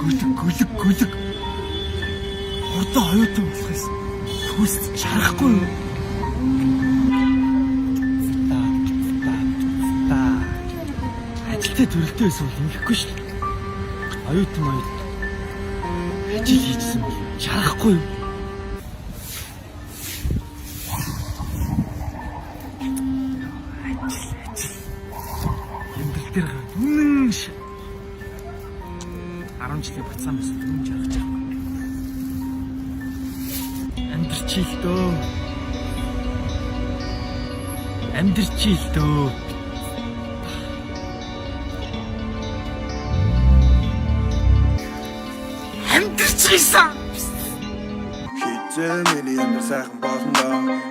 гүлэг. Хурдан оюутан болохоос төст чарахгүй юу? Ажилтаа төрөлтөө байсан бол ингэхгүй шүү дээ. Оюутан. Ажил хийжсэн бол чарахгүй юу? Тэр үнэн ш 10 жилийн бацсан байсан юм жаргаж байгаа. Амьдрчил дөө. Амьдрчил дөө. Амьдрчихсан. Хитэмэли энэ сайхан болно доо.